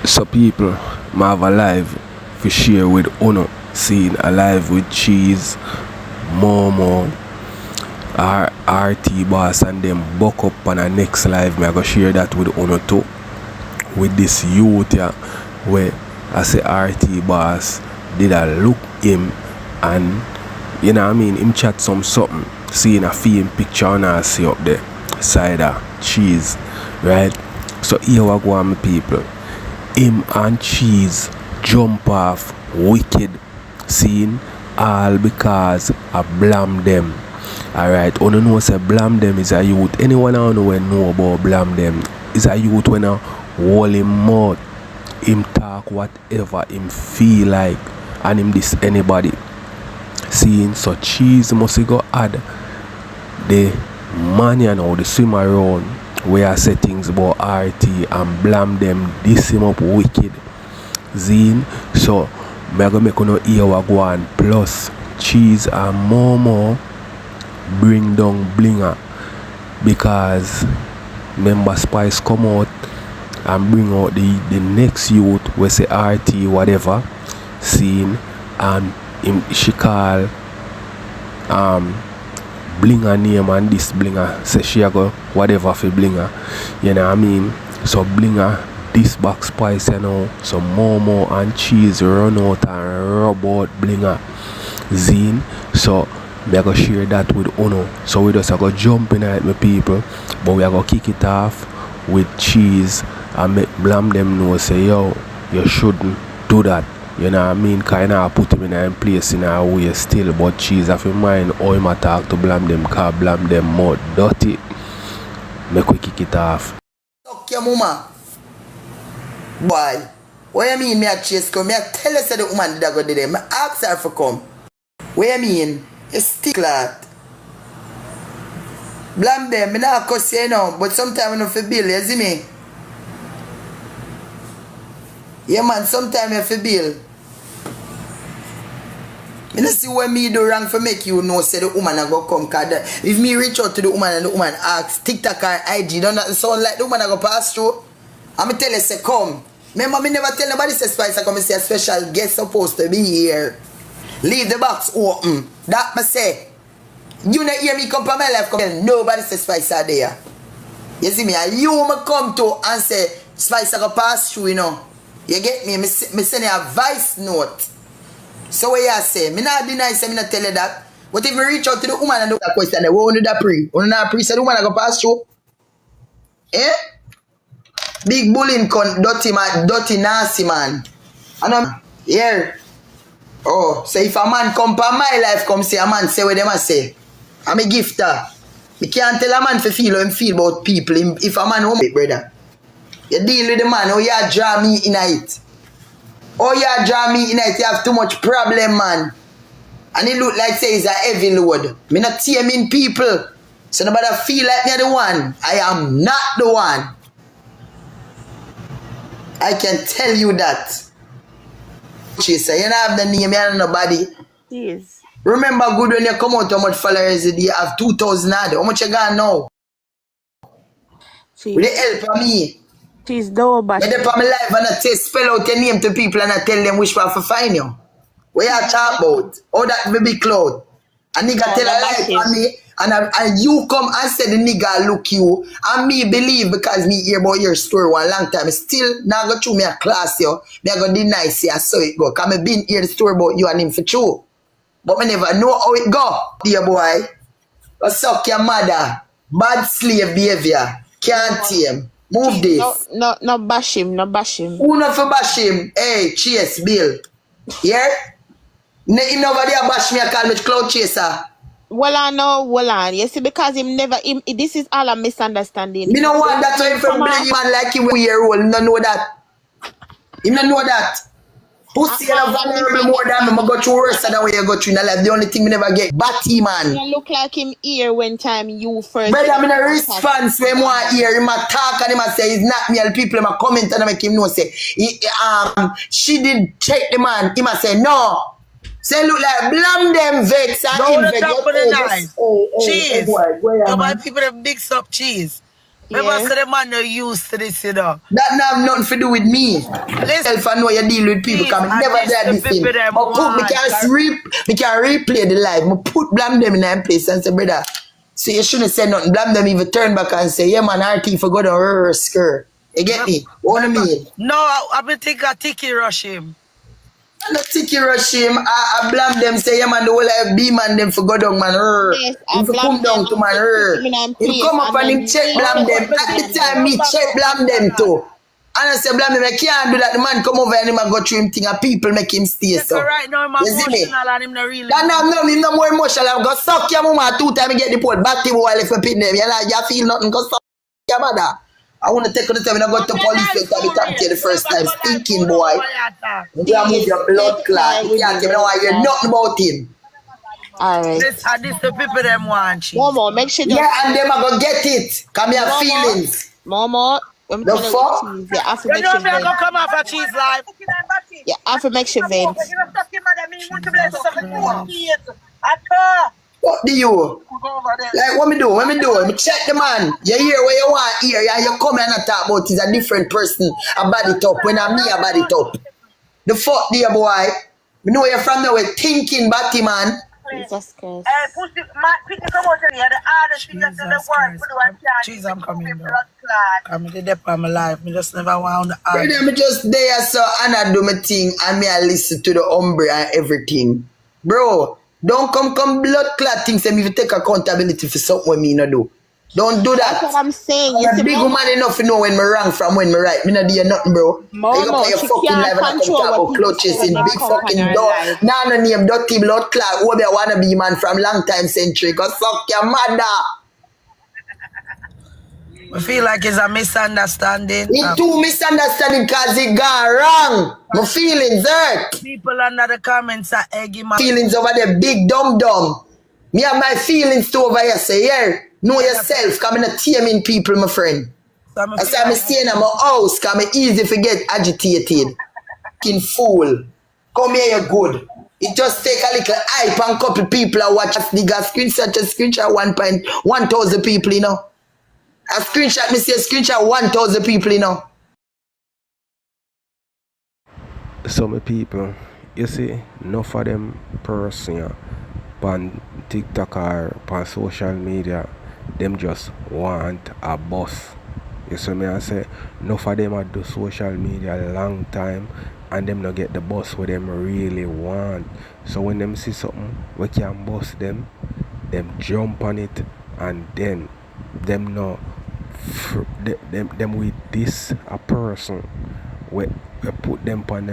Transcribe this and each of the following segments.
So people, I have a live to share with Uno. Seeing a live with Cheese, Momo, RT Boss and them buck up on the next live. I go share that with Uno too. With this youth here, where I say RT Boss did I look him and you know what I mean, him chat something. Seeing a film picture and I see up there. Cider, Cheese, right? So here we go on my people. Him and Cheese jump off wicked scene all because of Blamdem. Alright, you know say Blamdem is a youth. Anyone I know about Blamdem is a youth when I hold him mouth. Him talk whatever him feel like and him diss anybody. Seeing so Cheese must go add the man you know the swim around where I say things about RT and Blamdem diss him up wicked. Zine, so I'm gonna make you hear what go on. Plus Cheese and Momo bring down Blinger because member Spice come out and bring out the next youth we say RT whatever scene and she call Blinger name and this Blinger say she go whatever for Blinger, you know what I mean. So Blinger this back Spice you know, so Momo and Cheese run out and rub out Blinger Zine. So we are going to share that with Uno. So we just go jump in at my people, but we are going to kick it off with Cheese and make Blamdem know say yo, you shouldn't do that. You know what I mean? Kinda put him in a place in a way still, but Cheese have in mind how him talk to Blamdem because Blamdem more dirty. Make we kick it off. Fuck your mama. Boy, what you mean me a chase come? Me a tell you say the woman did go there. Me ask her for come. What you mean? You stick lad. Blamdem, me not cuss you know, but sometimes I don't feel bill, you see me? Yeah man, sometimes I feel bill. I don't see what me do wrong for make you know say the woman a go come. Cause if me reach out to the woman and the woman asks TikTok or IG, don't that sound like the woman a go pass through? I'm tell you say come. Remember me never tell nobody say Spice I come and say a special guest supposed to be here. Leave the box open. That me say. You not hear me come from my life come. Nobody say Spice are there. You see me? And you me come to and say Spice I go pass through, you know. You get me? Me send you a voice note. So what you say? Me not deny say me not tell you that. But if me reach out to the woman and do that question, what you do that pre? You not pre say the woman I go pass through? Eh? Big bullying con dirty man, dirty nasty man. And I'm here. Oh, so if a man come for my life, come say a man say what them a say. I'm a gifter. Me can't tell a man to feel how him feel about people. If a man home, brother. You deal with the man, oh you draw me in it. Oh you draw me in it, you have too much problem, man. And it look like say it's a heavy load. Me not taming people. So nobody feel like me the one. I am not the one. I can tell you that. She say, you don't have the name, you don't know nobody. Yes. Remember good when you come out, how much followers you have? 2,000 odd. How much you got now? With the help of me. She's no but You dip on my life and I spell out your name to people and I tell them which one to find you. What you talk about? Oh, that baby cloud. A nigga tell a lie on me and you come and say the nigga look you and me believe because me hear about your story one long time. Still not go through me a class yo. Me I go deny say I saw it go. Cause me been hear the story about you and him for true. But me never know how it go. Dear boy. Go suck your mother. Bad slave behavior. Can't tame. Move this. No bash him, no bash him. Who not for bash him? Hey, chase Bill. Yeah? Him nobody a bash me, I call me cloud chaser. Well I know, well on. You see, because this is all a misunderstanding. Me no want that to him from big man like him we role. Him no know that. Him no know that. Pussy and vulnerable more than me. I go through worse than way you go through in life. The only thing me never get. Batty man. You look like him here when time you first. Brother, I'm in a response when I hear him talk and him say it's not me and people him comment and make him know say she did check the man. Him say no. Say look like Blamdem vex and no, him the vex. top of the knife. Cheese. Why, Nobody people have mixed up cheese. Remember, Yes. so the man no used to this, you know. That not have nothing to do with me. Listen, if I know you deal with people, come never did this thing. But put me can replay the live. Me put Blamdem in that place and say, brother, so you shouldn't say nothing. Blamdem even turn back and say, yeah man, RT for go down her skirt. You get me? What I mean? No, I been think I Tiki rush him. No Tiki rush him. I Blamdem say, yeah man, the whole life B man them for go down man her. Yes, If you come down to man her. He come up and him check Blamdem. At the time me check Blamdem too. And I say Blamdem, I can't do that. The man come over and him go through him thing and people make him stay so. Right now I'm emotional and him not really. That now him no more emotional. I'm go suck your mama 2 times get the port. Back him while if you pin them. You feel nothing, go suck your mother. I want to take on the time when I got to police to talk to you the first time. Stinking boy. You can't move your blood clot. You can't even know why you're nothing about him. Alright. This the people them want. Momo, make sure yeah, and them are gonna get it. Come here, feelings. Momo, the fuck? You have to make sure I'm gonna come off a cheese live. You have to make sure vent. What do you? Like what me do? What me do? Me check the man. You hear what you want here, and you come and talk about is a different person. I bad it up when I'm me, I bad it up. The fuck dear boy. Me know you're from nowhere thinking batty man. Jesus Christ. Jesus, I'm coming though. I'm in the of my life. Me just never want to me just there so and I do my thing and me I listen to the umbre and everything. Bro, don't come blood clot things and me take accountability for something when me no do. Don't do that. That's what I'm saying. You're a big woman enough to know when me wrong from when me right. Me not do nothing, bro. Momo, you fucking life and I come talk clutches in big fucking door. Nah, no name, dirty blood clot. Who be a wanna be man from long time century. Cause suck your mother. I feel like it's a misunderstanding. It's too misunderstanding because it gone wrong. My feelings hurt. People under the comments are egging my feelings over there, big dumb. Me have my feelings too over here. Say, yeah, know yourself. Come in a teaming people, my friend. That's why I'm staying at my house. Because I'm easy to get agitated. Fucking fool. Come here, you're good. It just take a little hype and couple people and watch us nigga screenshot 1,000 people, you know. A screenshot, me say a screenshot 1,000 people, you know. Some people, you see, enough of them person on TikTok or on social media, them just want a buzz. You see me I say, enough of them a do social media a long time and them not get the buzz what them really want. So when them see something we can buzz them jump on it and then them know them with this a person we put them on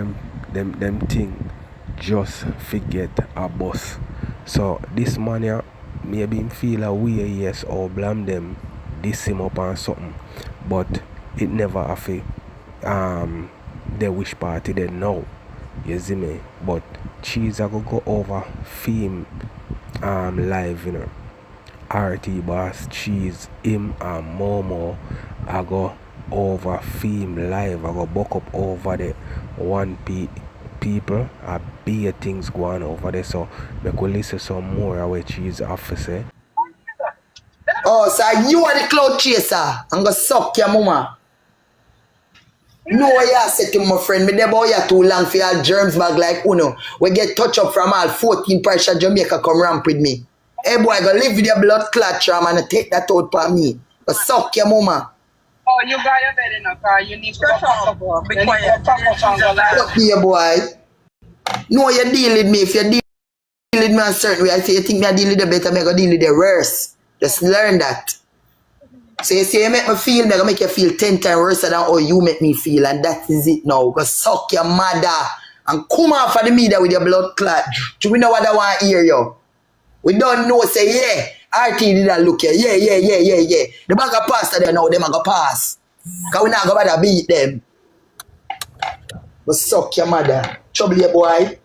them thing just forget a bus. So this man here maybe him feel a way yes or Blamdem diss him up on something, but it never have the wish party they know. You see me? But cheese I go over film live, you know. RT Boss, Cheese, him and Momo I go over film live. I go buck up over the people. I be things going over there. So we could listen some more what Cheese have to say. Oh, so you are the cloud chaser. I'm gonna suck your mama. No way I said to my friend, me never you too long for your germs bag like Uno. We get touch up from all 14 pressure Jamaica come ramp with me. Hey boy, go live with your blood clot tram and take that out for me. Go suck your mama. Oh, you got your bed in a car, you need to go be quiet. Fuck you, boy. No, you deal with me. If you deal with me a certain way, I say you think me I deal with you better, I go deal with you worse. Just learn that. So you say you make me feel, I'm gonna make you feel 10 times worse than how you make me feel, and that is it now. Go suck your mother and come off of the media with your blood clot. Do we know what I want to hear you? We don't know, say, yeah, RT did that look here. Yeah. The bag of pass there now, them are going to pass. Because we not going to beat them. But suck your mother. Trouble your boy.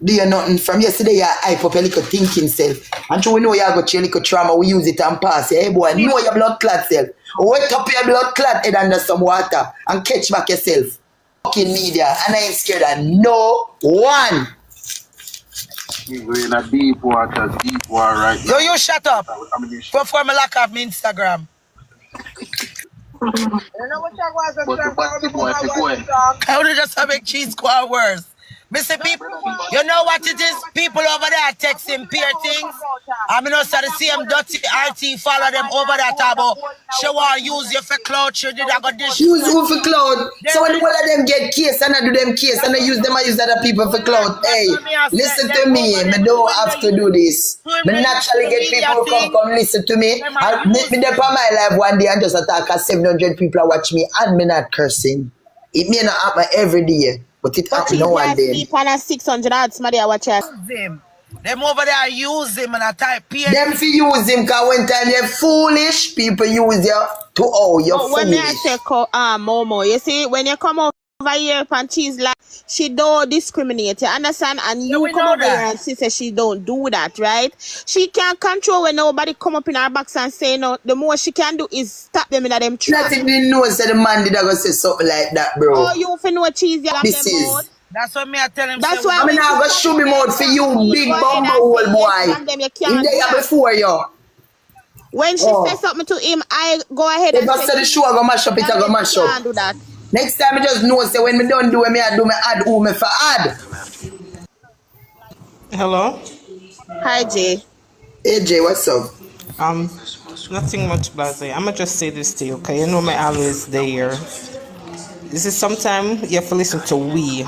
Do you nothing from yesterday? You hype up your little thinking self. And so we know you got your little trauma, we use it and pass. Hey boy, know your blood clot self. Wake up your blood clot head under some water and catch back yourself. Fucking media. And I ain't scared of no one. We're in a deep water right now. Yo, you shut up. Before me lock off my Instagram. You know what I was a But the strong bad power boy, before I if you was go a strong. How did just make cheese squad worse? Mr. People, you know what it is? People over there texting peer things. I mean, also the same dirty RT follow them over there, Tabo. She want use you for clout, she did I got this. Use who for clout? So when all of them get case and I do them case and I use other people for clout. Hey, listen to me. I don't have to do this. I naturally get people who come listen to me. I meet me there on my live one day and just attack 700 people watch me and me not cursing. It may not happen every day, but it But happen she's now there and then. sleep on a 600 odds, somebody I watch her. Them over there use him and I type PhD. Them fi use him cause when time you're foolish, people use you to you're But when me I foolish. say Momo, you see, when you come over here and she's like, she don't discriminate, you understand? And you come over here and she says she don't do that, right? She can't control when nobody come up in her box and say no. The more she can do is stop them in them trap. Not even know say the man did I go say something like that, bro. Oh, you fi know cheesy and This them is. out. That's what me I tell him. That's say, why I mean, when I go she shoot me mouth for you, big go ahead bumble and hole say, boy. yes, Blamdem, you Him can't do there that. before you. When she says something to him, I go ahead If and I say the show I go mash up, it I go mash up. can't do that. Next time I just know say when me don't do it, me I do me add who me for add. Hello. Hi, Jay. AJ, what's up? Nothing much, Blase. I'ma just say this to you, okay? You know me always there. This is sometime you have to listen to we.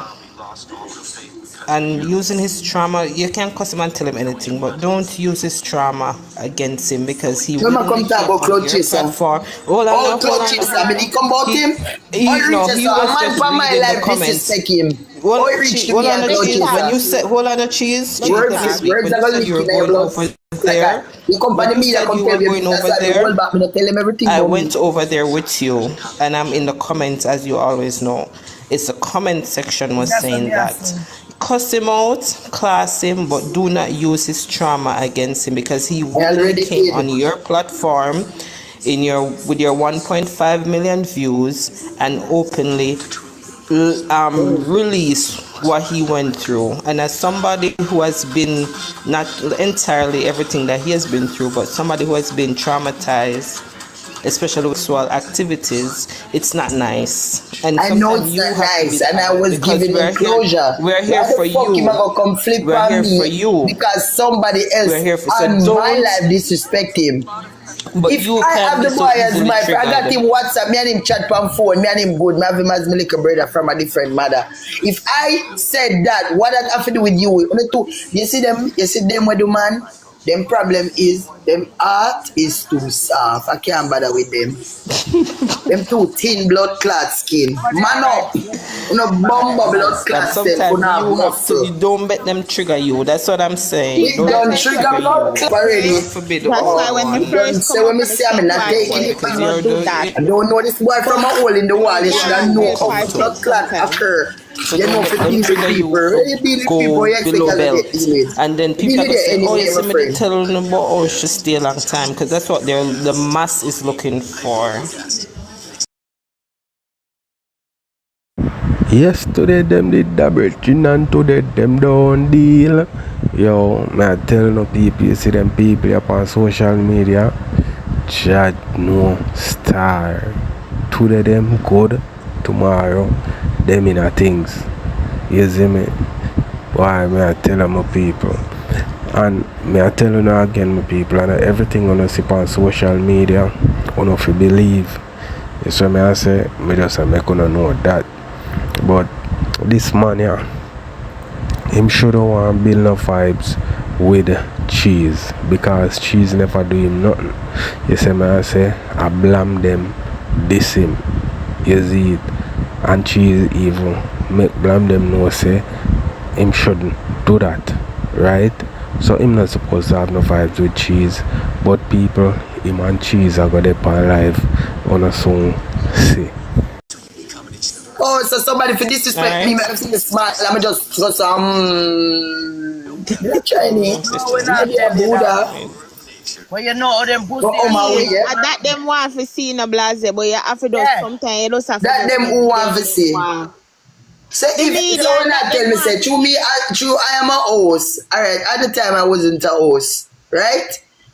And using his trauma, you can't cuss him and tell him anything, but don't use his trauma against him because he will come talk about Cloud Chaser. Hold on, oh, Cloud Chaser. I mean, he come about him. He was just reading the comments. Hold on the cheese. When you said hold on the cheese, when you were going over there, when you said you were going over there, I went over there with you, and I'm in the comments as you always know. It's the comment section was saying that cuss him out, class him, but do not use his trauma against him because he already came on your platform with your 1.5 million views and openly release what he went through. And as somebody who has been not entirely everything that he has been through, but somebody who has been traumatized, especially with sexual activities, it's not nice. And I know it's not nice, and I was giving him closure. We're here for you. We're here for you because somebody else on my life disrespect him. But if I have the boy as my friend, I got him WhatsApp, me and him chat on phone, me and him good, me have him as my little brother from a different mother. If I said that, what that have to do with you? You see them with the man? Them problem is, them heart is too soft. I can't bother with them. Them too thin blood clot skin. Man up. No bumbo blood clot sometimes you don't let them trigger you. That's what I'm saying. Don't trigger blood clot already. That's why when the first come when me say I'm not taking it, I don't know this boy from a hole in the wall. You should have known how blood clot occur. So you know, for them trigger you, go below belt. And then people go say, oh, you see me tell them about oh, she stay a long time, because that's what the mass is looking for. Yesterday them did double chin and today them don't deal. Yo, me tell no people, you see them people up on social media, chat no star. Today them good, tomorrow them in a things. You see me? Why me I tell them my people. And me I tell you now again my people, and everything on see on social media, on if you believe. So me I say, me just make you know that. But this man here, him should have want to build no vibes with cheese, because cheese never do him nothing. You see me I say, I Blamdem diss him. You see it? And cheese even make Blamdem know say him shouldn't do that, right? So him not supposed to have no vibes with cheese, but people, him and cheese are gonna be alive on a song see. Oh, so somebody for disrespect me, I'm saying smart. Let me just go some Chinese. Buddha. Well, you know how them boost that them want to see in a blaze, but you have to do sometimes. You just have to that them who want to see. So if someone not tell me say, I am a host. Alright, at the time I wasn't a host, right?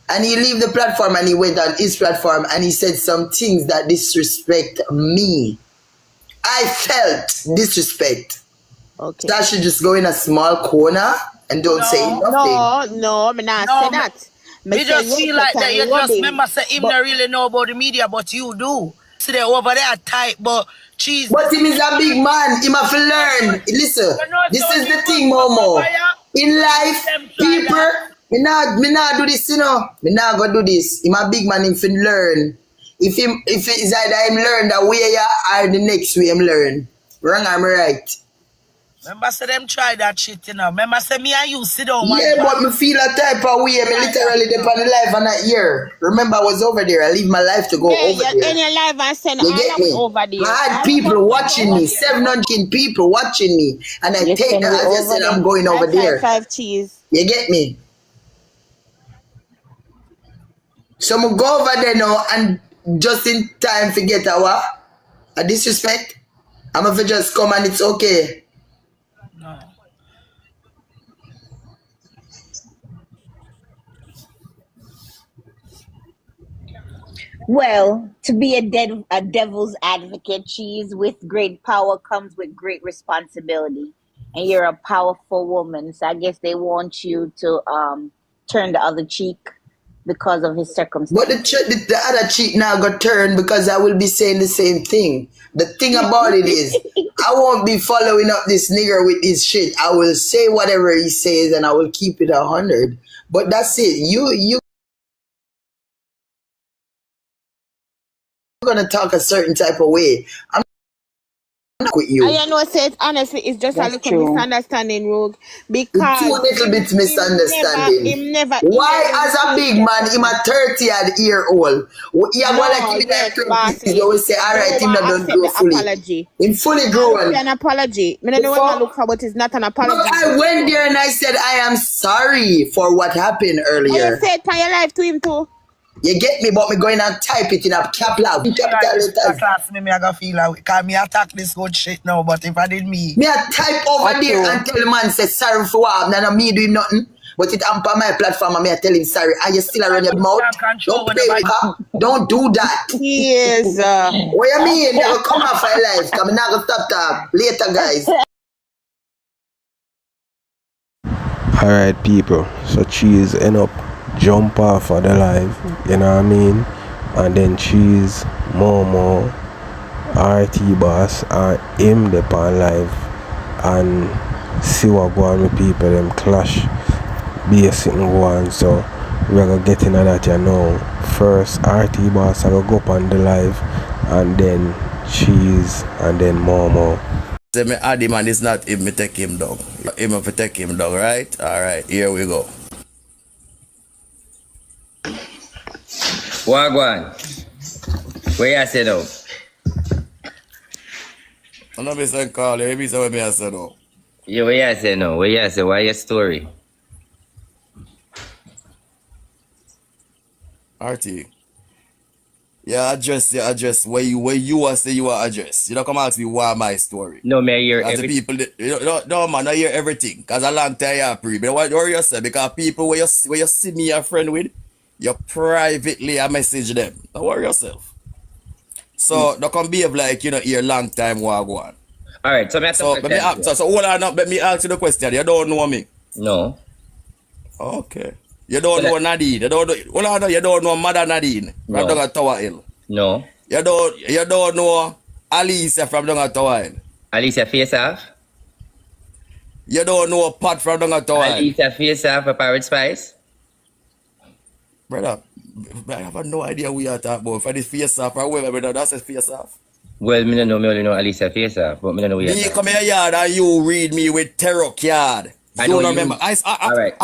And he leave the platform and he went on his platform and he said some things that disrespect me. I felt disrespect. Okay. So I should just go in a small corner and don't say nothing. No, me not say that. Me just feel like that you just remember say him not really know about the media, but you do. See they over there type, but cheese. But him is a big man. He must learn. Listen, this is the thing, Momo. In life, people, me not do this, you know. Me not go do this. Him a big man. Him fin learn. If it's either him learn the way or the next way him learn. Wrong, I'm right. Remember say them try that shit, you know. Remember say me and you sit down. Yeah, but me feel a type of way. Me literally depend on the life and not here. Remember I was over there. I leave my life to go over there. In your life and send you get me? Over there. I had people watching me, 700 people watching me, and I take that as I said I'm going over there. 5 cheese. You get me? So I go over there now and just in time forget a disrespect. I'm gonna just come and it's okay. No. Well, to be a devil's advocate, cheese, with great power comes with great responsibility. And you're a powerful woman. So I guess they want you to turn the other cheek because of his circumstances. But the other cheek now got turned because I will be saying the same thing. The thing about it is, I won't be following up this nigger with his shit. I will say whatever he says and I will keep it 100. But that's it. You gonna talk a certain type of way. I'm not with you. I know said honestly it's just a little misunderstanding, Rogue. Because two little bit misunderstanding. Why as a big man, him a 30-year-old? You are gonna give me that you always say, alright, him not do fully. Apology. Him fully grown. An apology. I don't know what I look for, but it's not an apology. Look, I went there and I said I am sorry for what happened earlier. You said tie your life to him too. You get me, but me going and type it in a capital letters. Class me I gonna feel like because me attack this good shit now, but if I did me I type over there and tell the man say sorry for what happened, me doing nothing. But it amp on my platform and me I tell him sorry. And you still around your mouth. Don't play with her. Don't do that. Yes. What you mean? Never come off my life. Because I'm not gonna stop talk. Later, guys. Alright people, so Cheese end up jump off of the live, you know what I mean? And then Cheese, Momo, RT Boss and him the pan live and see what go on with people, them clash, be a sitting go on. So we're gonna get into that, you know. First RT Boss I go up on the live and then Cheese and then Momo. Say me add him and it's not him, me take him down. Him have to take him down, right? Alright, here we go. Wagwan. Where you say now? I'm not saying call you, maybe say what I say now. Yeah, where you say now? Where you say? Why your story? RT. Yeah, address where you want say you want address. You don't come ask me why my story. No, me hear everything. People, no man, I hear everything. Cause a long time you pre. But what you say? Because people where you see me a friend with, you privately I message them. Don't worry yourself. So don't come behave like you know here long time wagwan. Alright, so so hold on up, let me ask you the question. You don't know me? No. Okay. You don't know Nadine. You don't know, you don't know Mother Nadine from down at Tower Hill. No. You don't know Alicia from down at Tower Hill. Alicia face off? You don't know Pat from down at Tower Hill. Alicia face off for Pirate Spice? Brother, I have no idea who you are talking about. For this face off or whatever, brother, that's a face off. Well, me don't know, me only know Alicia face off, but me don't know who you are. Me come here yard and you read me with terror card. I don't remember. Alright.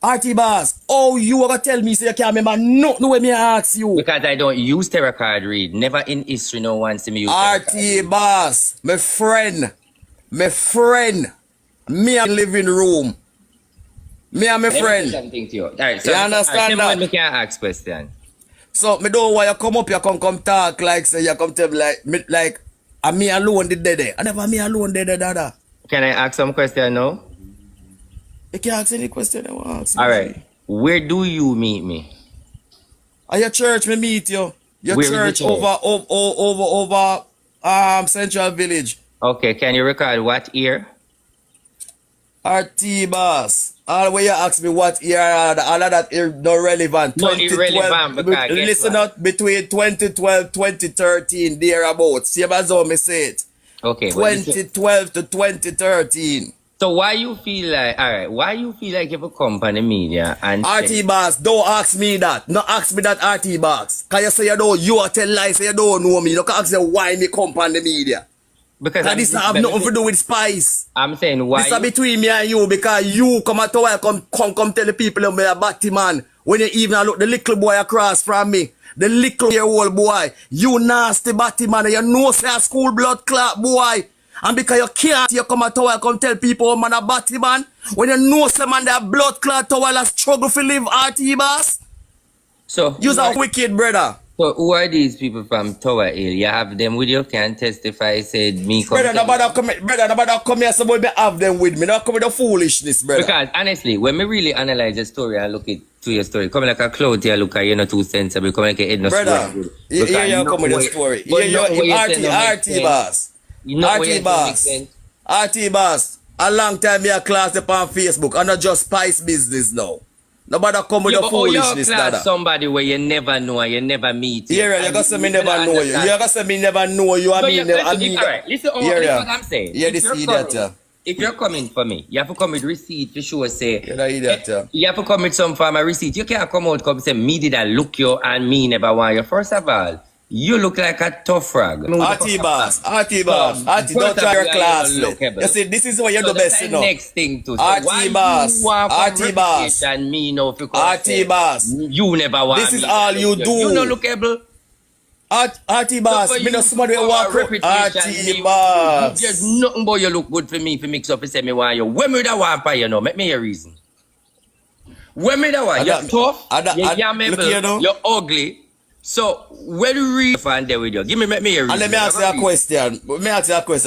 RT Boss, oh, you ever tell me so you can't remember nothing when me ask you? Because I don't use tarot card read. Never in history no one see me use RT Boss, my friend, me in living room. Me and my friend. Something to you. Alright, so you understand that? Me can ask question. So me don't want you come up, you come talk like say you come tell me like me alone did there. I never me alone did there. Can I ask some question now? You can ask any question I want to ask. Alright. Where do you meet me? At your church, me meet you. Your church over Central Village. Okay, can you record what year? RT boss. All when you ask me what year, all of that is not relevant. No, irrelevant because listen out, between 2012 2013 thereabouts. See how me say it. Okay. 2012 to 2013. So why you feel like, alright, why you feel like you have come on the media and RT boss, don't ask me that. No ask me that, RT boss. Can you say you tell lies, say you don't know me. You can ask me why me come on the media. Because this have nothing to do with spice. I'm saying why. This is between me and you because you come at all, come tell the people I'm a batty man. When you even look the little boy across from me. The little year old boy. You nasty batty man. You know say a school blood clot boy. And because you can't, you come at all, come tell people I'm a batty man. When you know some man that blood clot towel and struggle to live RT boss. So you're a wicked brother. So who are these people from Tower Hill? You have them with you, can testify, said me come. Brother, nobody come here, so we have them with me. Not come with the foolishness, brother. Because honestly, when we really analyze the story and look at to your story, come like a cloud here, look at you're not too sensible, come like a head no brother, here you come with the story. RT boss. RT boss. RT boss. A long time me a class upon Facebook and not just spice business now. Nobody come with the foolishness, brother. Somebody where you never know and you never meet. Yeah, you gotta say me never know you. You gotta say me never know you and me never. Alright, listen what I'm saying. Yeah, this idiot. If you're coming for me, you have to come with receipt to show say. You're an idiot. You have to come with some form of receipt. You can't come out come say me did I look you and me never want you. First of all, you look like a tough frog. RT boss, don't try your class. You see, this is what you're the best, you know. Next thing to RT boss, and me know if you RT boss, you never want. This is all you do. You know lookable. RT boss, me no somebody who walk RT boss. There's nothing but you look good for me if you mix up and say me want you. When me that want for you know, make me a reason. When me that want, you're tough, you're yammable, you're ugly. So, when you read fan there with you, give me a reason. And let me ask you a question.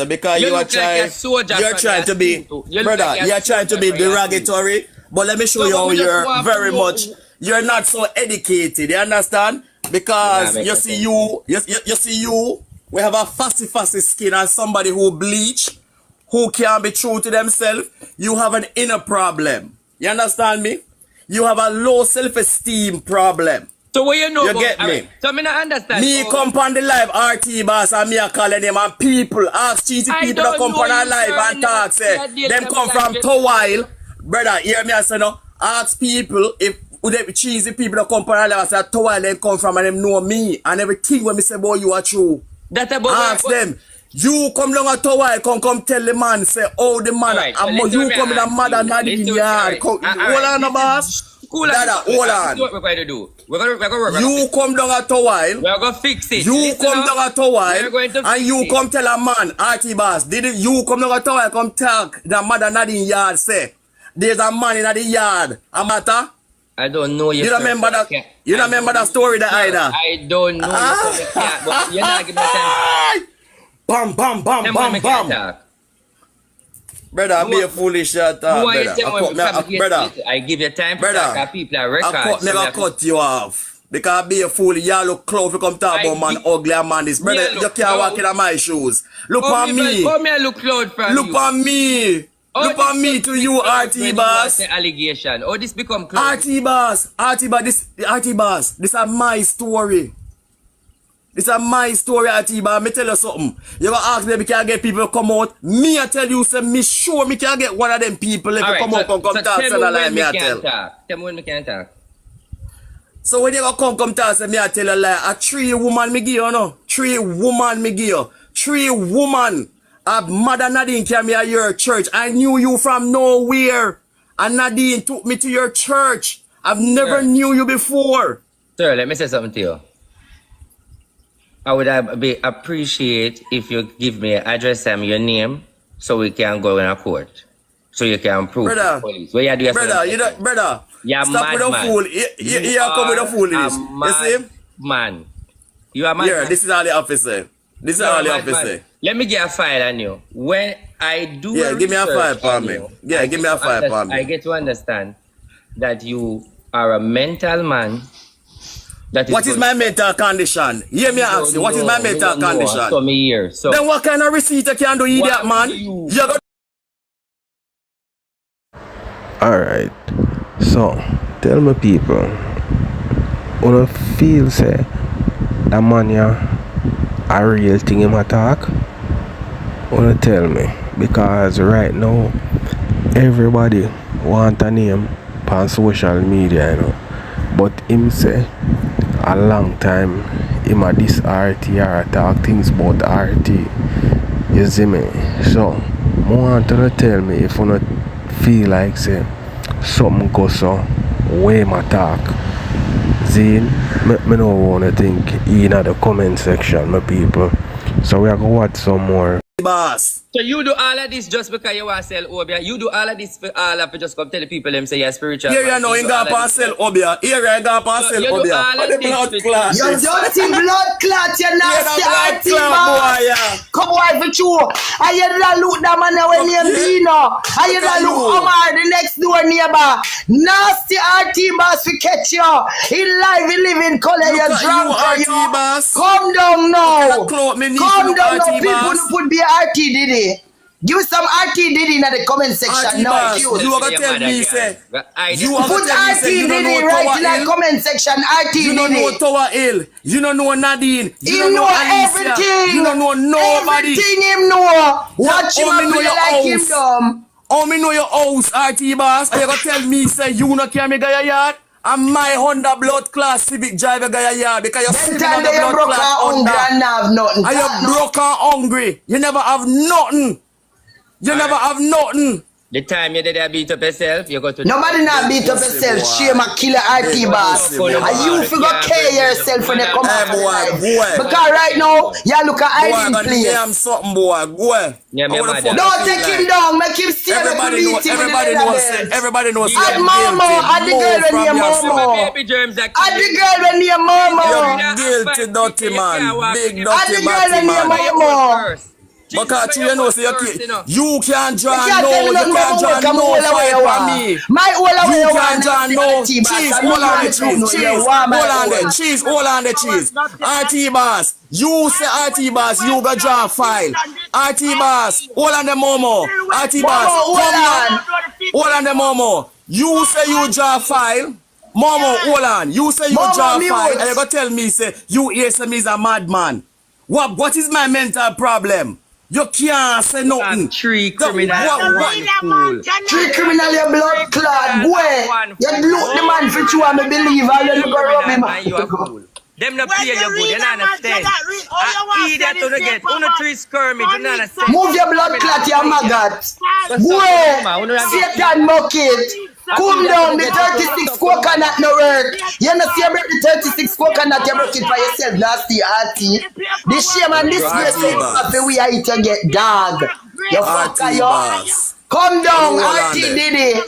Because you are trying, you're trying to be, brother, you're trying to be derogatory. But let me show you how you're very much, you're not so educated, you understand? Because you see you, we have a fussy skin and somebody who bleach, who can't be true to themselves. You have an inner problem. You understand me? You have a low self-esteem problem. So what you know you about, get me? Right. So I not understand. Me come on the live RT boss and me a calling them and people ask cheesy people that come on the live and talk say them come from Towile. Brother, hear me I say no. Ask people if the cheesy people that come on the live and say Towile them come from and them know me and everything when me say boy you are true. That about ask them. You come down a Towile, come tell the man say oh the man right, and you come in a mother not in yard. Hold on the boss. Cool, hold on. What we're going to do? We're going to you come down a Towile. We're going to fix it. You come down a Towile and you come tell a man, RT boss, didn't you come down a Towile, come talk the mother not in yard say there's a man in the yard. A matter? I don't know you. You remember that? You remember that story that either? I don't know. But you're not giving me time. Bam. Brother, be a foolish shot. Brother, I give you time to talk. People are records. Never cut you off. Because be a fool. You look close. You come talk about man ugly and man this. Brother, you can't walk in my shoes. Look on me. Come here, look cloud from look on me. Look on me to you, RT boss. Allegation. Oh, this become close. RT boss. This is my story. This is my story, Atiba. Me tell you something. You gonna ask me if can get people to come out. Me I tell you, say me sure me can get one of them people if you come out come talk. Tell me when me can talk. So when you gonna come talk, say me I tell you like a 3 woman me give you no. 3 woman me give you. 3 woman. Mother Nadine came here your church. I knew you from nowhere. And Nadine took me to your church. I've never knew you before. Sir, let me say something to you. I would appreciate if you give me an address and your name so we can go in a court. So you can prove to the police. What you do brother, you're stop with a fool. You come with a foolishness. You see? Man. You are mad. Yeah, this is all the officer. This is all the officer. Let me get a file on you. When I do give me a file for me. Yeah, give me a file for me. I get to understand that you are a mental man. What is my mental condition? Hear me ask you, what is my mental condition? So me here. So then what kind of receipt you can do, idiot man? Alright. So tell me people, wanna feel say that man a real thing him attack? Wanna tell me? Because right now everybody want a name on social media, you know. But him say a long time him a this RT or talk things about RT. You see me? So I want to tell me if you not feel like say something go so way my talk. Zine, me no wanna think in the comment section, my people. So we are gonna watch some more. Boss. So you do all of this just because you want to sell Obia? You do all of this for all of it just come tell the people them say you're spiritual? Here you know you got to sell Obia. Here you got to sell Obia. You dirty blood clot, you nasty RT man. Come on for you. I hear that look that man when name Dino. I hear that look Omar, the next door neighbor. Nasty RT boss we catch you. In live, in living color, you're drunk. Come down now. Come down now. People put be RT Diddy. Give some RT Diddy in the comment section now. You are going to tell me, say. You put RT Diddy right in the comment section. RT Diddy. You don't know Tower Hill. You don't know Nadine. You know everything. You don't know nobody. Everything him know. Watch him and play like him dumb. How me know your house, RT boss? Are you going to tell me, say, you not carry me guy yard? And my Honda blood class Civic driver guy yard because you're sitting on the blood class Honda. And you're broke and hungry. You never have nothing. You never have nothing. The time you did that beat up yourself, you go to nobody not beat up yourself. Shame a killer RT boss. And you figure care yourself when they come out. Because right now, you look at hiding place. I'm something, boy. Go. Don't take him down. Make him stay. Everybody knows. Everybody knows. Add Momo. Add the girl when you're Momo. Add the girl when you're Momo. You're guilty, dirty man. Big dirty man. Add the girl when you're Momo. Because you know, so you can't draw no fight from me. You can't draw no cheese, all on the cheese, all on the cheese. RT boss, you say RT boss, you go draw file. RT boss, all on the Momo. RT boss, all on the Momo. You say you draw file. Momo, hold on. You say you draw file, and you go tell me, say, you ASM is a madman. What is my mental problem? You can't say nothing. Three criminal. Three criminal, your blood clot. Boy, you look the man for you and me believe all you go rub him. Them not play you good, you don't understand. Idiot to get. Uno three skirmish, you don't understand. Move your blood clot, you maggot. Boy, Satan bucket. Cool down, the 36 coconut no work. You know see about the 36 coconut, you broke it for yourself, nasty RT. The shame and disgrace of the way I eat you get dog. You fucker you. Come down, RT Diddy.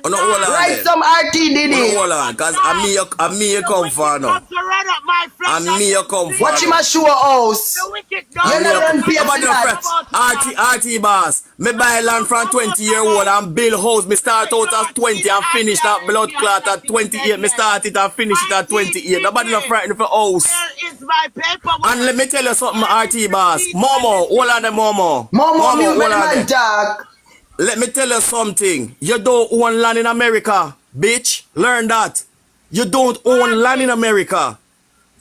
Write some RT Diddy. Hold on, cause I'm me you come for now. I'm me you come for. Watch him a show house. You know them pay for that. RT boss. Me buy land from 20-year-old and build house. Me start out at 20 and finish that blood clot at 28. Me start it and finish it at 28. Nobody not frightened for house. And let me tell you something, RT boss. Momo, hold on the Momo. Momo, hold on the let me tell you something. You don't own land in America, bitch. Learn that. You don't own land in America.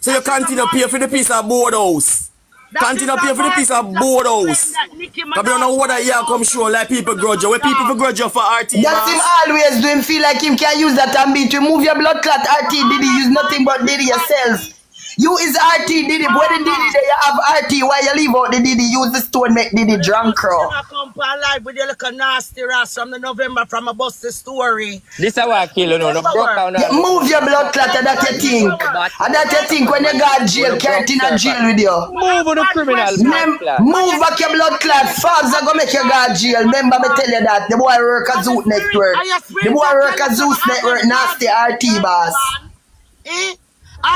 So you continue to pay for the piece of board house. Continue to pay for the piece of board house. Because you don't know what that year come show like people grudge you. Where people grudge you for RT. That's him always do him feel like him can use that and beat. Remove your blood clot RT Diddy. Use nothing but Diddy yourself. You is RT Diddy, but the Diddy there you have RT. Why you leave out the Diddy? Use the stone make Diddy drunk crow. I come alive with your little nasty ass from the November from a bust the story. This is what I kill you know. No broke down. Move your blood clot and that you think. And that you think when you got jail, carry in a jail with you. Move on the criminal. Move back your blood clot. Fogs are gonna make you go to jail. Remember me tell you that. The boy work at Zoot Network. The boy work at Zoot Network. Nasty RT boss.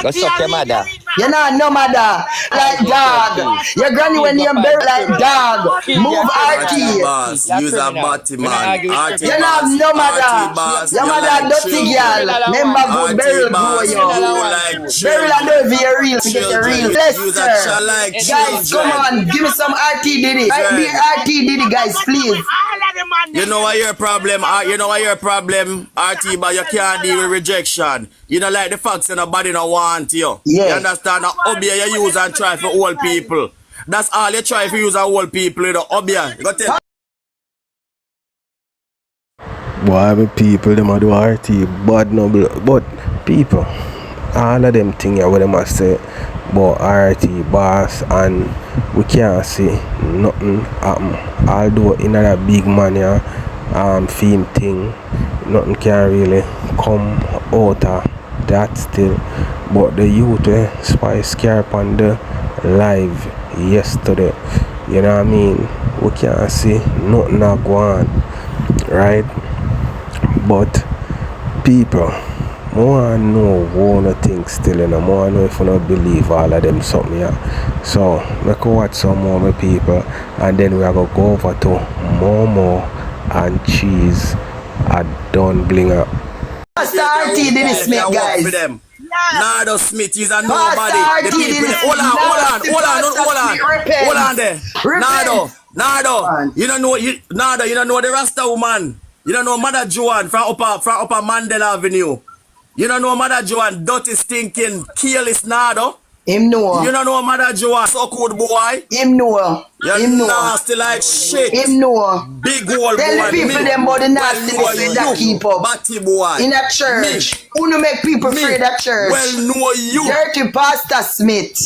Go suck your mother. You're not no mother. Like dog. Your granny when you bury like dog. Move RT. Boss, use a body man. You're not no mother. Your mother dirty girl. Remember good burial grow you. Burial and don't be a real. Get a real Lester. Guys, come on. Give me some RT Diddy. Right be RT Diddy, guys, please. You know what your problem? You know what your problem, RT, but you can't deal with rejection. You know, like the facts and nobody don't want you. Yeah. You understand? Now, obia you use and try for old people. That's all you try for use old people. You know, obia. You got to Boy, the people, them a do RT, bad noble, but people, all of them things what them a say about RT, boss, and we can't see nothing happen. Although in that big man here, theme thing, nothing can really come out of that still. But the youth spice carp on the live yesterday, you know what I mean? We can't see nothing a go on, right? But people, I want to know one of things still, and I want to know if you don't believe all of them something here. So, I can watch some more my people, and then we are going to go over to Momo and Cheese at Don Blinger. Pastor RT did it, Smith, guys. Nardo Smith, he's a nobody. The people, hold on there. Nardo, you don't know the Rasta woman. You don't know Mother Joan from upper Mandela Avenue. You don't know Mother Joan, dirty, stinking, careless Nardo. Him know. You don't know Mother Joan, so good boy. Him know. You're nasty like shit. Him know. Big old boy. Tell the people them about the nastiness that keep up. Batty boy. In a church. Who no make people afraid of church? Well know you. Dirty Pastor Smith.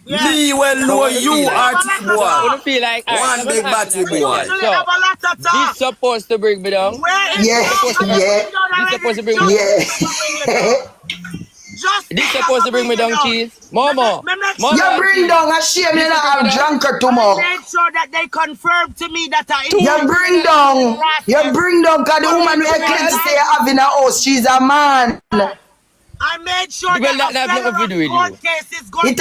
Yeah. Me well know you, RT boy. I feel like one big batty boy. So, this supposed to bring me down. Yeah. This supposed to bring me down. Yeah. This supposed to bring me down, Cheese. Momo. You bring down a shame you not have drunker tomorrow. Make sure that they confirm to me that I You bring down cause the woman who claims to say having a house, she's a man. I made sure that it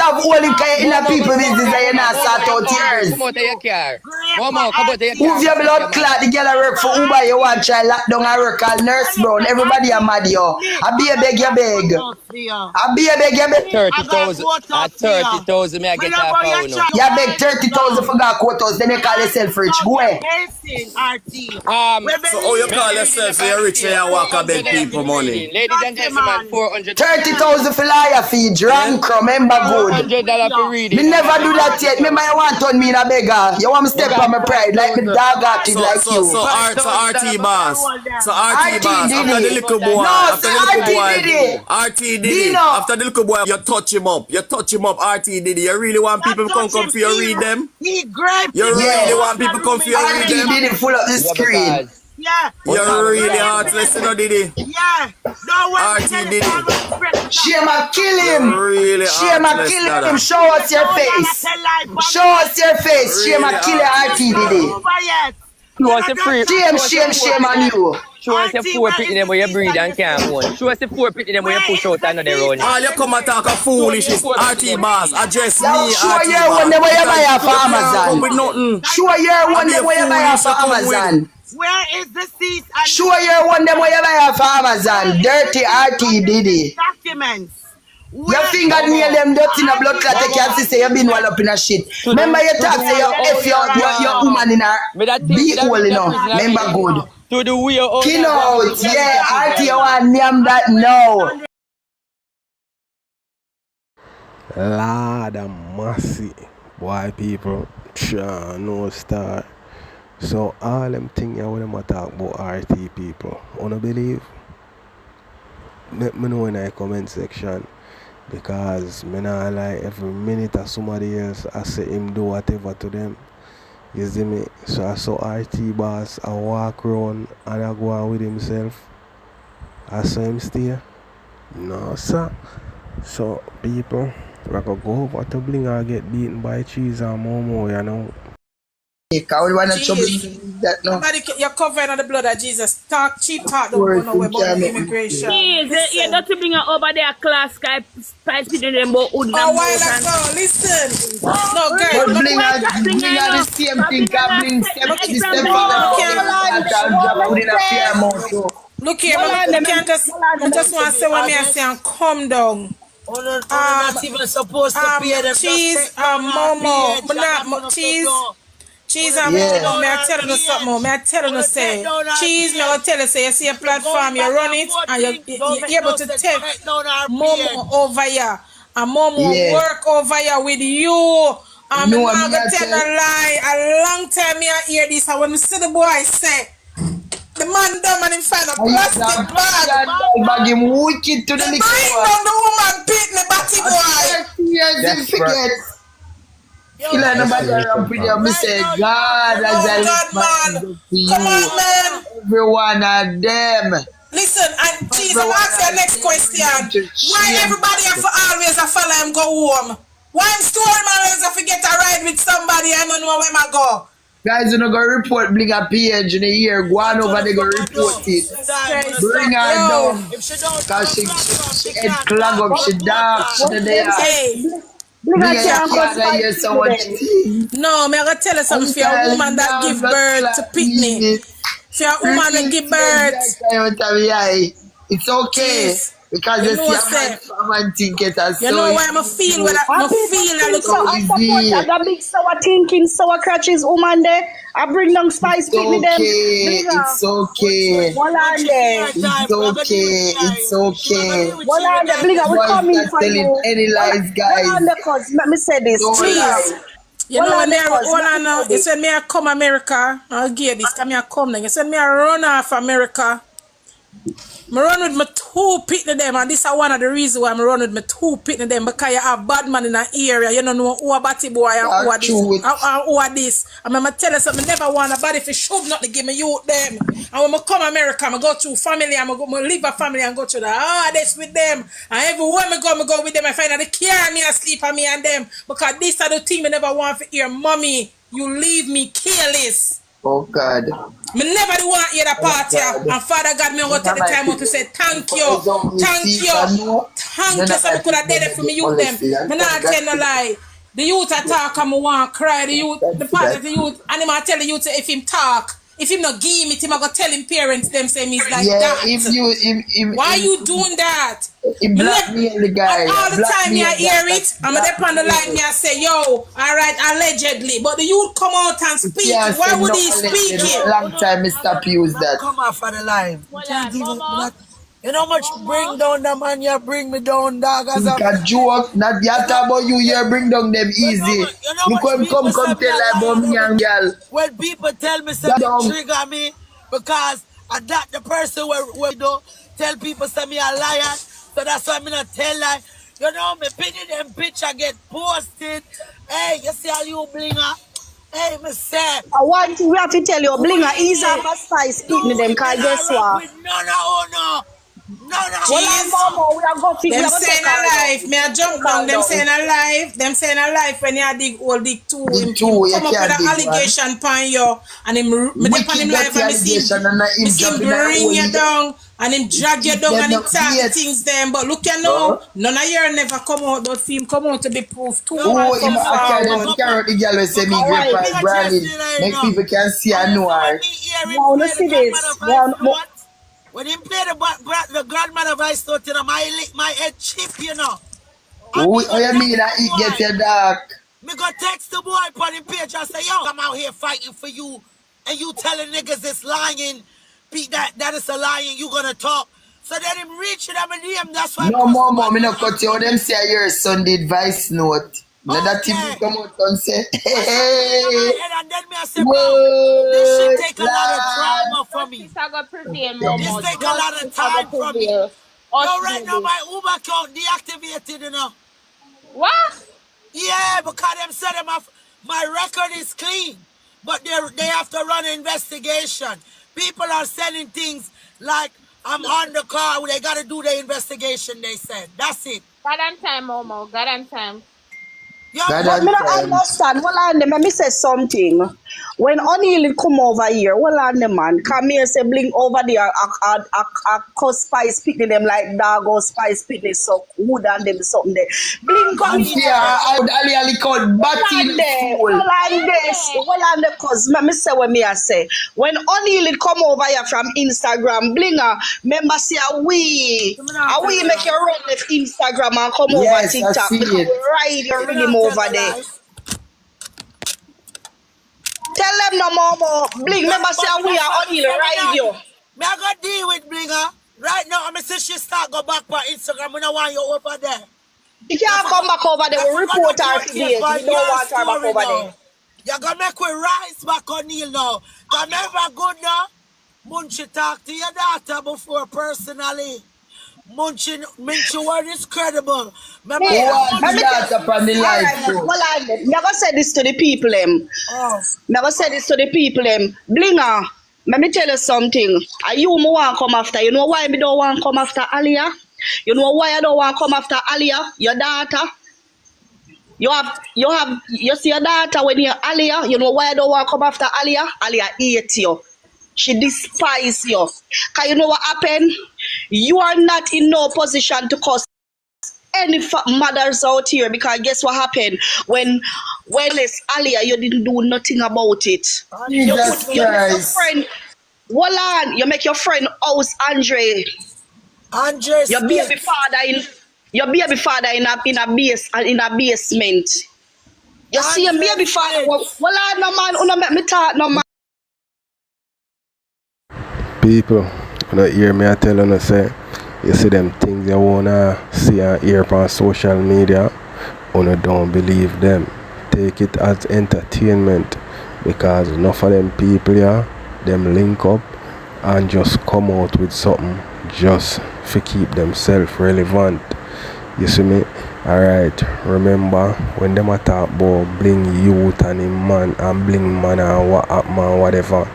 have all in the people business that you not sort out yours. Come out of your car. Mama, come out of your car. Move your blood clot, the girl work for Uber, you want try lock down and work called Nurse Brown. Everybody a mad yo. I be a beg, you beg. I be a beg, you beg. 30,000. At 30,000, may I get that power now. You beg 30,000 for that quarters, then you call yourself rich. Go ahead. So how you call yourself you're rich and you walk and beg people money? Ladies and gentlemen, 30,000 for liar fee, drunk, remember good. $100 for reading. Me never do that yet. Me might want to turn me in a beggar. You want me step on my pride like me dog active like you. So RT boss. So RT boss. After the little boy. No, after the little boy. RT did it. After the little boy, you touch him up. You touch him up. RT did it. You really want people to come for you read them? You really want people to come for you read them? RT did it full up the screen. Yeah. You're really heartless, you know, Diddy. Yeah. No way. RT did it. Shema, kill him. You're really Shema, kill him. Show us your face. Show us your face. Shema, kill RT did it. Shame on you. Show us the 4 picking them where you breathe and can't own. Show us the 4 picking them where you push out another round. All you come and talk a foolishness. RT boss, address me. Show your one the way you buy off Amazon. Show your one the way you buy off Amazon. Where is the cease? Show your one them way you buy off Amazon. Dirty RT Diddy. Documents. Your fingernail them dirty in a blood clot. You can't say you been all up in a shit. Remember you talk say you F your woman in a big hole, you know. Remember good. To the wheel. King out. Yeah, RT you want name that now. Lord of mercy. Boy people. No star. So all them things when them talk about RT people, wanna believe? Let me know in the comment section, because me not like every minute of somebody else I say him do whatever to them. You see me? So I saw RT boss I walk around and I go on with himself. I saw him stay. No sir. So people, we're gonna go over to Bling and get beaten by Cheese and Momo, you know. You're covering on the blood of Jesus. Talk cheap talk, don't go nowhere about the immigration. You got to bring her over there class Skype spice with them about a while ago, listen. No, girl, but bling her the same thing, can bling step the step look here, I just want to say what me I say and calm down. Not even supposed to pay them. Cheese, Momo, cheese, may I tell you something? May I tell you say, cheese, me I tell you say, you see a platform, you run it, and you're able to take Momo over here, and Momo work over here with you. I'm not gonna tell a lie. A long time me I hear this, and when I see the boy say, the man dumb and him find a plastic bag him wicked to the liquor. The woman beat me batty boy. Yes, forget. Kill nobody around with you. Me say, God has a man. Come on, man. Every one of them. Listen, and please, I'm asking the next question. Why everybody have to always follow him go home? Why I'm story man always forget to ride with somebody and don't know where I go? Guys, you know, go report bring a page in a year. Go on over there, go report it. Bring her down. Because she head clog up, she dark, she there. No, I'm going to tell you something. For a woman that give birth to picnic, for a woman that give birth, it's okay. Because you know you know why I'm feel when I feel I look so easy. I got big sour thinking, sour crutches, woman there. I bring down spice pick with them. It's okay. It's okay. It's okay. We're coming for you. Any lies, guys. Let me say this. Please. You know when you said me I come America, I'll give this. Come here, come then. You said me I run off America. I run with my two pitney them, and this is one of the reasons why I run with my two pitney them, because you have bad man in the area. You don't know who a batty boy and who are this. Who are this. I'm going to tell you something, I never want a body if you should not to give me youth them. And when I come America, I go through family, I leave a family and go to the hardest with them. And everywhere I go with them, I find out they care me and sleep on me and them. Because this are the thing I never want to hear. Mommy, you leave me careless. Oh God. Me never do want to hear that part here. And Father God, me go take the time out to say thank you. Thank you. Thank you. So I could have did it for me youth them. Me not tell no lie. The youth attack and me want to cry. The youth, the part of the youth, and him tell the youth if him talk. If him not give me, him I go tell him parents them say he's like that. Why you doing that? Him blackmail the guy. All the time me I hear it, I'm up on the line me I say, yo, alright, allegedly. But the youth come out and speak. Why would he speak it? Long time me stop use that. Come off of the line. You know how much bring down the man you bring me down, dog. As a joke, not yet about you, you bring down them easy. You come tell about me and girl. When people tell me something trigger me, because I that the person where do tell people say me a liar, so that's why I'm not tell lie. You know me pity them picture get posted. Hey, you see how you blinger? Hey, me say. I want to, we have to tell you, blinger ease up a spice speaking them, because guess what? No. Them saying alive. Me a jump down. Them saying alive. Them saying alive when you dig all dig two. Him come up with an allegation pan you, and him me dip on him live and me see him bring you down and him drag you down and him talk things them. But look you know, none of you never come out. Don't see him come out to be proof too. Oh, him I carry the girl say me great price branding. Make people can see I know her. Now let's see this. When he play the grandmother voice note, you know, my head chip, you know. Oh, you mean that it get you dark? Me go text the boy on the page and say, yo, I'm out here fighting for you, and you telling niggas it's lying, that is a lying, you gonna talk. So then him reach it, I'm a DM, that's why. No, mom, me no cut you. Them say your son did voice note. Now that TV come out and say, hey, and then me I say, bro, this shit take a lot of drama for me. This take a lot of time from me. Yo, right now my Uber account deactivated, you know. What? Yeah, because them said my record is clean, but they have to run an investigation. People are sending things like I'm on the car. They got to do the investigation. They said that's it. God on time, Momo. God on time. But me not understand. Well, and let me say something. When O'Neal come over here, well, and the man come here say bling over there, a cause spice picnic them like dog or spice picnic so wood and them something there. Bling come here. I would ali called batting well, and this, well, and the cause me say what me I say. When O'Neal come over here from Instagram, blinger, remember say we make you run left Instagram and come over TikTok because we ride your rhythm over there. Tell them no more. Bling, remember say we are O'Neal ride you. Me I got deal with Blinger. Right now, I'm say she start go back on Instagram. We don't want you over there. She can't come back over there. We report her today. We don't want her back over there. You're going to make we rise back on Neil now. Because never good now. Munchie talk to your daughter before personally. Munchie word is credible. Let me never say this to the people. Never say this to the people. Blinger, let me tell you something. Are you want to come after? You know why me don't want to come after Aliyah? You know why I don't want to come after Aliyah? Your daughter. You see your daughter when you're Aliyah. You know why I don't want to come after Aliyah? Aliyah hates you. She despises you. Because you know what happened? You are not in no position to cause any mothers out here, because guess what happened? When it's Aliyah, you didn't do nothing about it. You make your friend, Wallan, you make your friend house Andre. Your baby father in a basement. You see your baby father. Wallan, no man, you make me talk no man. People, you know, hear me I tell you, say, you see them things you wanna see and hear on social media, you don't believe them. Take it as entertainment, because enough of them people here, them link up and just come out with something just to keep themselves relevant. You see me? Alright, remember when them a talk about bling youth and him man and bling man and what up man whatever,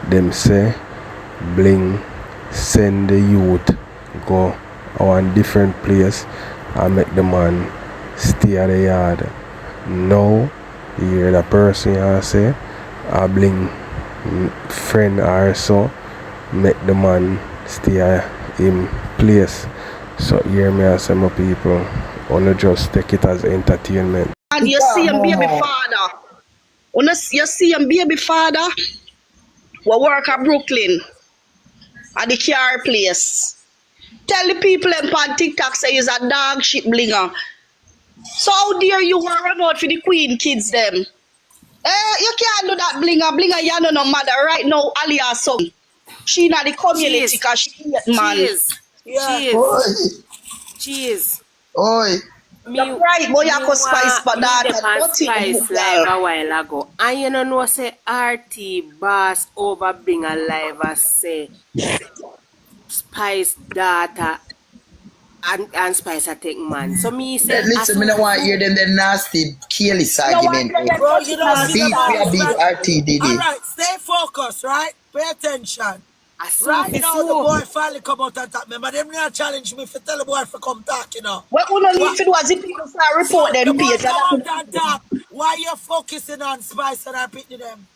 them say bling send the youth go on different place and make the man stay at the yard. Now you hear the person and say a bling friend or so make the man stay at him place. So hear me and say, my people, wanna just take it as entertainment. And you see him baby father. You see him baby father we work at Brooklyn at the car place. Tell the people on TikTok say he's a dog shit blinger. So how dare you run out for the queen kids them? You can't do that blinger. Blinger, you know no mother. Right now, Aliyah's son. She not the community because she hate man. Cheese. Oi. You're right, boy, you could spice for that. Spice live a while ago. And you know say RT boss over being alive as say Spice data and Spice take man. So me say listen, me don't want to hear them the nasty careless argument. Bro, you don't see RT did it. Alright, stay focused, right? Pay attention. Right now, the boy finally come out and talk. Remember, them not challenge me for tell the boy to come talk, you know. What we don't need to do is if people start report them page. Why you focusing on Spice and I picking them?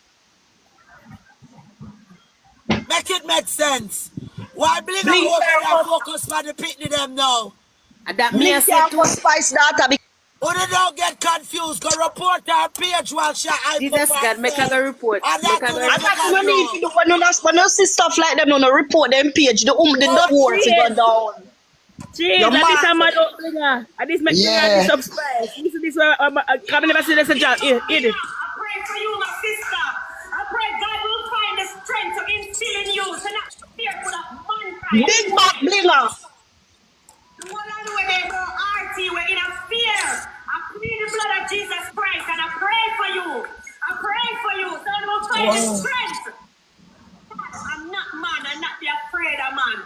Make it make sense. Why believe I focus on the picking them now? And that means Spice data. Who don't get confused, go report our page while she Jesus God, make a report. And that's no need to do when you see stuff like them, no report them page. The dot words go down. Jeez, that is a mad up blinger. And this makes me subscribe. This is where come never see this job. Here it. I pray for you, my sister. I pray God will find the strength to instill in you to not fearful of mankind. Big back blinger. The one on the way they go RT, we're in a fear. I plead the blood of Jesus Christ and I pray for you. I pray for you. So I will find the strength. I'm not man. I'm not be afraid of man.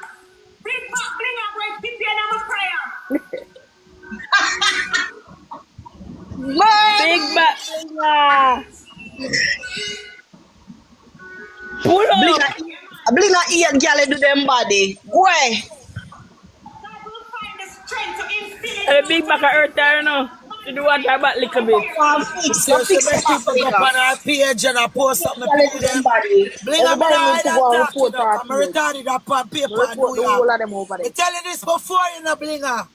Big back blinger, boy, keep your name of prayer. Big back blinger. Pull up. Blinger ear girl do them body. Boy. And the big back of earth there, you know. She do want her back little bit. She make people go on her page and I post something. Bling up Everybody need to go and talk, you report know, her I'm retarded up on paper in New the York. whole of them over there. I tell you this before, you know, Blinger.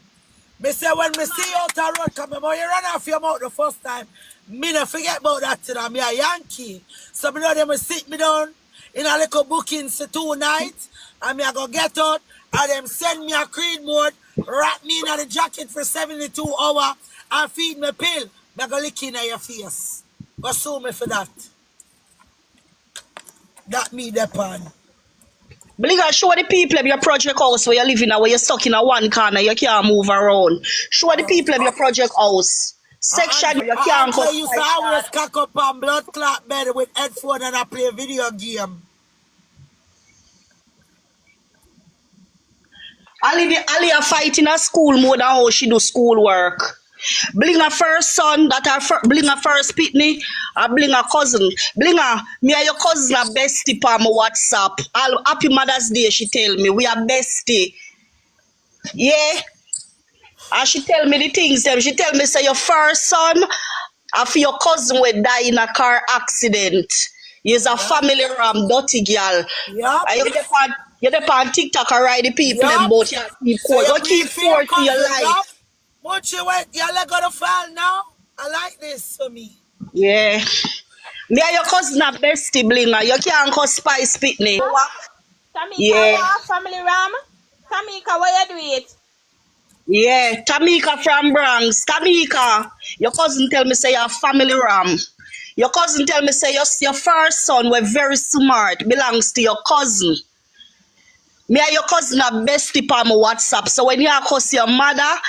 Me say when me see you out the road, come on, you run off your mouth the first time. Me not forget about that today. Me a Yankee. So me know them sit me down in a little booking for 2 nights. And me a go get out. And them send me a creed mode, wrap me in the jacket for 72 hours and feed me pill. Me go lick in your face. Go sue me for that. That me depend. Blinger, show the people of your project house where you're living where you're stuck in a one corner, you can't move around. Show the people of your project house. Section you can't go. I used to always cock up on blood clot bed with headphone and I play a video game. Ali are fighting a school more than how she do school work. Blinger first son, that are Blinger first pitney, Blinger cousin. Blinger, me and your cousin are bestie on my WhatsApp. Happy Mother's Day, she tell me. We are bestie. Yeah. And she tell me the things them. She tell me say your first son after your cousin will die in a car accident. He's a family ram, dirty girl. Yeah. You're the on TikTok and ride the people and both you keep forth to your life. Once you wait, you're gonna fall now. I like this for me. Yeah. Me and your cousin are bestie, Blinger. You can't cause Spice Pitney. Tamika, yeah. Family ram. Tamika, where you do it? Yeah, Tamika from Bronx. Tamika, your cousin tell me say you're family ram. Your cousin tell me say your first son were very smart, belongs to your cousin. Me and your cousin are bestie on my WhatsApp. So when you cuss your mother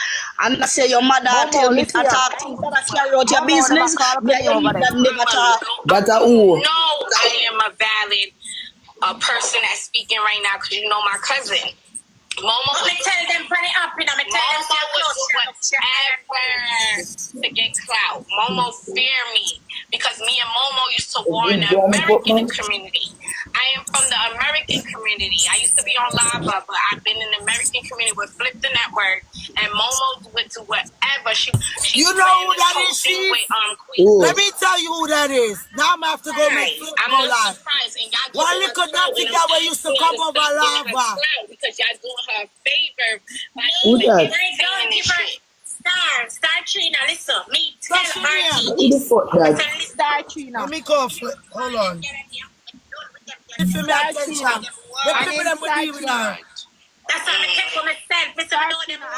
and say your mother tell me to talk things that carry out your business, me and you never talk. But who? No, I am a valid person that's speaking right now because you know my cousin. Momo, me tell them bring it up, you know, me tell them whatever to get clout. Momo fear me because me and Momo used to war in the American community. I am from the American community. I used to be on Lava, but I've been in the American community with Flip the Network, and Momo went to whatever. She you know who that is, she? Let me tell you who that is. Now I'm have to go make Flip go live. One little nothing that way used to come over Lava. Because y'all doing her a favor by who that? Don't give her Star Trina, listen, me tell her Who the fuck that? Star Trina. Let me go Flip. Hold on. If you make attention, the people that will deal with her. That's how I take for myself. Mr. I know them all.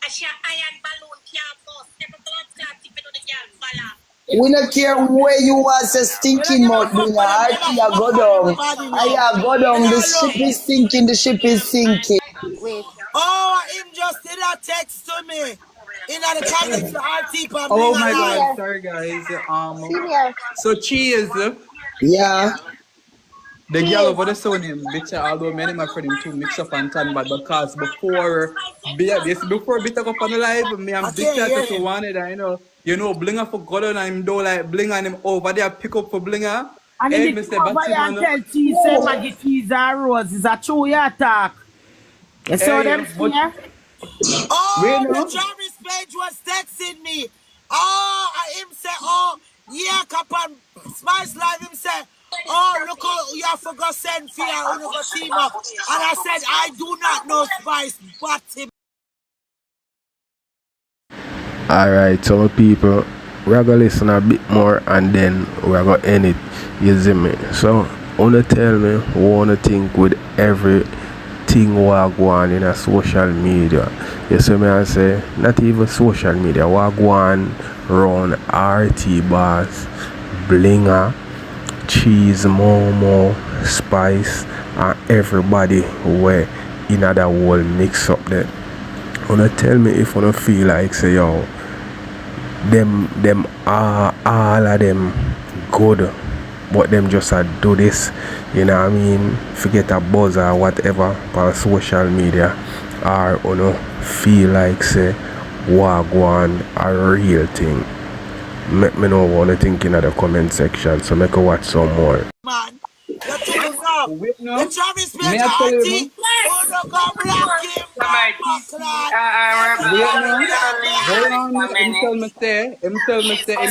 I share iron balloon, can't bust. Every blood clot, if you do the girl, follow. We don't care where you was a stinking mouth, Blinger. I go down. I go down. The ship is sinking. The ship is sinking. Wait. Oh, him just did a text to me. In the comments to RT. Oh my God, sorry guys. So cheese. Yeah. The girl over the son him, bitch, although many of my friends too mix up and turn, but because before bit up on the live, me I'm big that to one it, you know, Blinger for God and I'm do like Blinger and him over there pick up for Blinger. And hey, Mr. Batman, tell cheese, say Maggie cheese and rose is a true attack. You saw them here? Oh, the Jarvis page was texting me. Oh, him say, oh, yeah, Kapan Spice Live, him say, oh, look, you have to go send fear, you go team up. And I said, I do not know Spice, but him. Alright, so my people, we're gonna listen a bit more and then we're gonna end it. You see me? So, wanna tell me wanna think with everything what go on in a social media. You see me? I say, not even social media, what go on around RT Boss, Blinger, Cheese, Momo, Spice, and everybody where in that whole mix up there. Wanna tell me if wanna feel like say yo, them all of them good, but them just do this, you know what I mean? Forget a buzz or whatever on social media, or you know feel like say what go on a real thing. Make me know what you think in the comment section, so make you watch some more. Man, the Travis page RT, oh no, go block him. Hold on, him tell me say him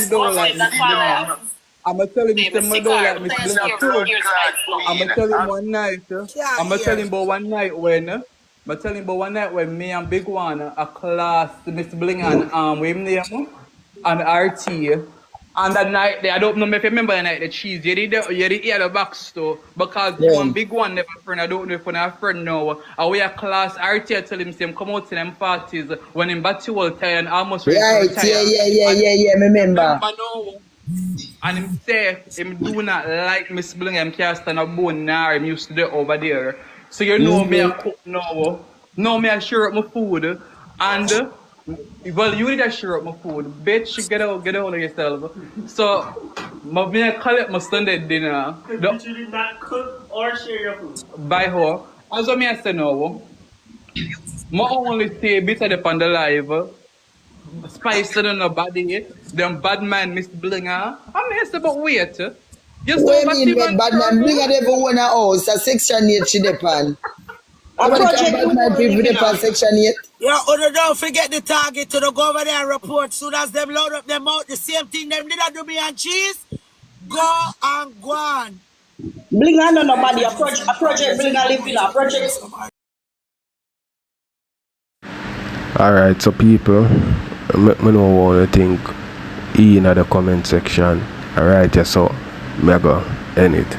don't like Miss Blinger. I'ma tell him say I don't like Miss Blinger too. I'ma tell him one night. I'ma tell him about one night when me and Big One a class Miss Blinger and with him name and RT. And that night, I don't know if you remember the night, the cheese, you did hear the back store because one Big One never friend, I don't know if one a friend now. And we a class, RT tell him, say, come out to them parties when him batty all tired and almost ready to retire. Yeah, remember. And him say, him do not like Miss Bling, him can't stand a bone now, him used to do over there. So you know me a cook now, me a share up my food, and well, you need to share up my food. Bitch, get out of yourself. So, me I collect my Sunday dinner. You did not cook or share your food. By her. As me I say no. I only say bit of the on the live. Spice on nobody. Them bad man Miss Blinger. I mean, say but wait. What do you mean bad man? Blinger never own a house. A section 8 she depend. Somebody can bad man people depend section 8. Yeah, don't forget the target to go over there and report. Soon as them load up them out, the same thing them did do me and cheese. Go and go on. Blinger no nobody. A project Blinger live in a project. Alright, so people, let me know what you think in the comment section. Alright, yeah, so me go end it.